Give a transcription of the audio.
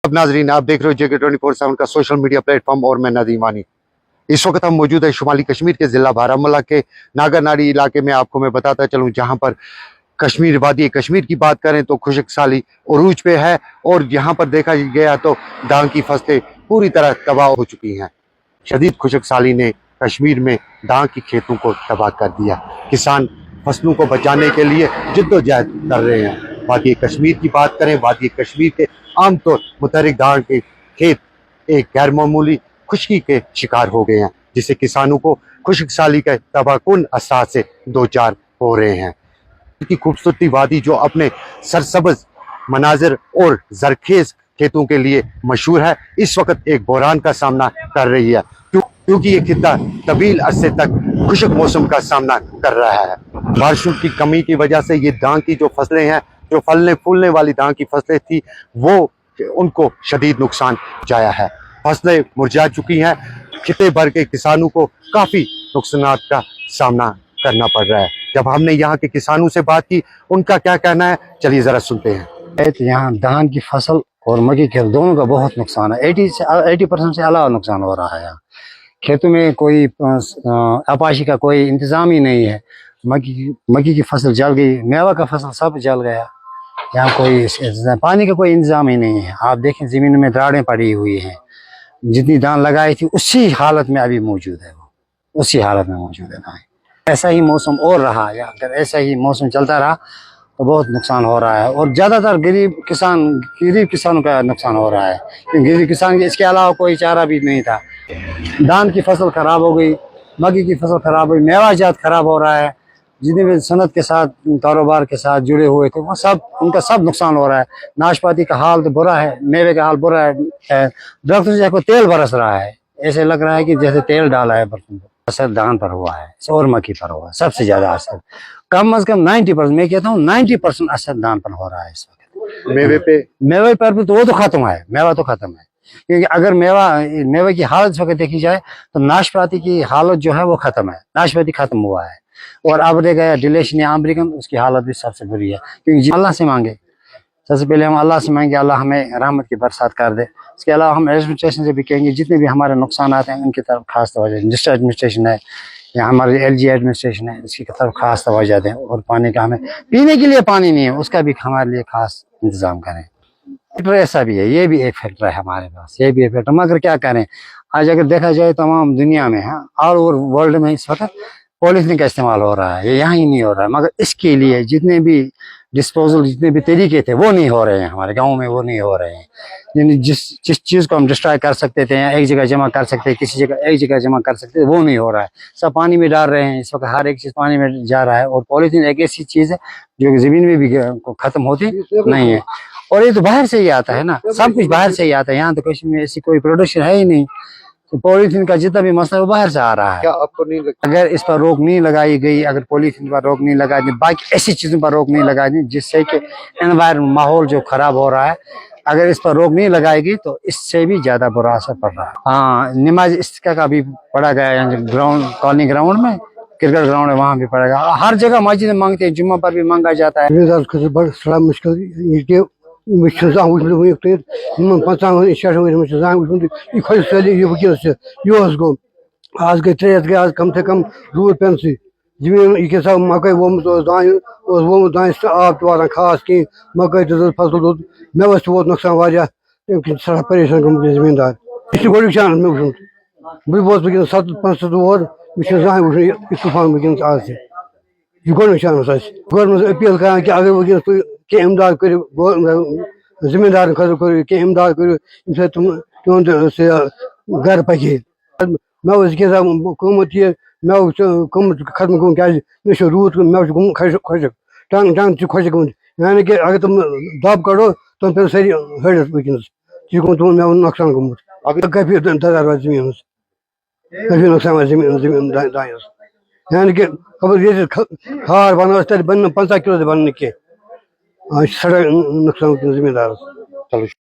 अब नाजरीन आप देख रहे हो जेके 24/7 का सोशल मीडिया प्लेटफॉर्म और मैं नदीम वानी। इस वक्त हम मौजूद है शुमाली कश्मीर के जिला बारामूला के नागरनारी इलाके में। आपको मैं बताता चलूं जहां पर कश्मीर वादी कश्मीर की बात करें तो खुशक साली उरूज पे है और यहाँ पर देखा गया तो धान की फसलें पूरी तरह तबाह हो चुकी हैं। शदीद खुशक साली ने कश्मीर में धान की खेतों को तबाह कर दिया। किसान फसलों को बचाने के लिए जिद्दोजहद कर रहे हैं। वादी कश्मीर की बात करें, वादी कश्मीर के आमतौर मुतहरिक धान के खेत एक गैर मामूली खुशकी के शिकार हो गए हैं, जिससे किसानों को खुशक साली के तबाहकुन असर से दो चार हो रहे हैं। की खूबसूरती वादी जो अपने सरसब्ज मनाजिर और जरखेज खेतों के लिए मशहूर है, इस वक्त एक बहरान का सामना कर रही है, क्योंकि ये खित्ता तवील अरसे तक खुशक मौसम का सामना कर रहा है। बारिशों की कमी की वजह से ये धान की जो फसलें हैं, जो फलने फूलने वाली धान की फसलें थी, वो उनको शदीद नुकसान पहुंचाया है। फसलें मुरझा चुकी हैं। खिते भर के किसानों को काफ़ी नुकसान का सामना करना पड़ रहा है। जब हमने यहाँ के किसानों से बात की, उनका क्या कहना है, चलिए ज़रा सुनते हैं। यहाँ धान की फसल और मक्की के दोनों का बहुत नुकसान है। 80% से अलावा नुकसान हो रहा है। यहाँ खेतों में कोई आपाशी का कोई इंतज़ाम ही नहीं है। मक्की की फसल जल गई, मेवा का फसल सब जल गया। यहाँ कोई पानी का कोई इंतज़ाम ही नहीं है। आप देखें ज़मीन में दरारें पड़ी हुई हैं। जितनी धान लगाई थी उसी हालत में अभी मौजूद है, वो उसी हालत में मौजूद है धान। ऐसा ही मौसम और रहा है, अगर ऐसा ही मौसम चलता रहा तो बहुत नुकसान हो रहा है। और ज़्यादातर गरीब किसानों का नुकसान हो रहा है, क्योंकि गरीब किसान के इसके अलावा कोई चारा भी नहीं था। धान की फसल खराब हो गई, मक्की की फसल खराब हो गई, मेवा जात खराब हो रहा है। जितने भी सनत के साथ कारोबार के साथ जुड़े हुए थे वो सब, उनका सब नुकसान हो रहा है। नाशपाती का हाल तो बुरा है, मेवे का हाल बुरा है। दरख्तों से तेल बरस रहा है, ऐसे लग रहा है कि जैसे तेल डाला है बर्तन पर। असर धान पर हुआ है और मक्की पर हुआ है, सबसे ज्यादा असर। कम अज कम 90%, मैं कहता हूँ 90% असर धान पर हो रहा है इस वक्त। मेवे पर भी तो वो तो खत्म है, मेवा तो खत्म है। क्योंकि अगर मेवे की हालत इस वक्त देखी जाए तो नाशपाती की हालत जो है वो खत्म है, नाशपाती खत्म हुआ है। और अब रह गया डिलेशन या अमरीकन, उसकी हालत भी सबसे बुरी है। क्योंकि अल्लाह से मांगे, सबसे पहले हम अल्लाह से मांगे अल्लाह हमें रहमत की बरसात कर दे। इसके अलावा हम एडमिनिस्ट्रेशन से भी कहेंगे जितने भी हमारे नुकसान आते हैं उनकी तरफ खास तवज्जो, डिस्ट्रिक्ट एडमिनिस्ट्रेशन है या हमारे LG एडमिनिस्ट्रेशन है, इसकी तरफ खास तवज्जो दें। और पानी का, हमें पीने के लिए पानी नहीं है, उसका भी हमारे लिए खास इंतजाम करें। फैक्टर ऐसा भी है, ये भी एक फैक्टर है हमारे पास, ये भी एक फैक्टर। मगर क्या करें, आज अगर देखा जाए तमाम दुनिया में है, ऑल ओवर वर्ल्ड में इस वक्त पॉलीथीन का इस्तेमाल हो रहा है। ये यहाँ ही नहीं हो रहा है, मगर इसके लिए जितने भी डिस्पोजल, जितने भी तरीके थे वो नहीं हो रहे हैं हमारे गाँव में, वो नहीं हो रहे हैं। यानी जिस चीज़ को हम डिस्ट्रॉय कर सकते थे, एक जगह जमा कर सकते थे, किसी जगह एक जगह जमा कर सकते थे, वो नहीं हो रहा है। सब पानी में डाल रहे हैं इस वक्त, हर एक चीज़ पानी में जा रहा है। और पॉलीथीन एक ऐसी चीज़ है जो ज़मीन में भी ख़त्म होती नहीं है। और ये तो बाहर से ही आता है ना, सब कुछ बाहर से ही आता है। यहाँ तो कश्मीर में ऐसी कोई प्रोडक्शन है ही नहीं। तो पॉलीथीन का जितना भी मसला वो बाहर से आ रहा है। क्या आपको नहीं लगता अगर इस पर रोक नहीं लगाई गई, अगर पॉलीथीन पर रोक नहीं लगाई गई, बाकी ऐसी चीज़ों पर रोक नहीं लगाई गई जिससे कि एनवायरमेंट, माहौल जो खराब हो रहा है, अगर इस पर रोक नहीं लगाएगी तो इससे भी ज़्यादा बुरा असर पड़ रहा है। हाँ, नमाज इस्तिस्का का भी पढ़ा गया ग्राउंड, कॉलोनी ग्राउंड में, क्रिकेट ग्राउंड है, वहाँ भी पड़ेगा। हर जगह मस्जिद मांगते हैं, जुम्मा पर भी मांगा जाता है। आज गई 3 गई, आज कम से कम रूद पेन सी जमीन ये सब मकई वोमुत दान वोमुत दान आब तो वातान खास कहीं मकई तो फसल मे वोत नुकसान वारिया सड़ा परेशान गमत जमींदार। यह गोड़ चांस मे वुचमुत, बह वोस वनस 7-5 और जहां वुचन तूफान वनस आज से। यह गोड़ चांस गवर्नमेंट अपील करान कि अगर वनस तुम कह इमदाद कर जमींदार खतर करो, कह इमदाद करो तुम घर पके। मे कमत ये मे कमत खत्म गो क्या मे रूद मे खुशक टंग खुशक गमत। यानी कि अगर तुम दब कड़ो तुम पे सारी हड़त वनस यह गो तुम मे नुकसान गमत। काफी ददार जमीन, काफी नुकसान जमीन दानस। यानी कि खबर ये खार बन बन 50 किलो बन कह सड़ा नुकसान जमींदार।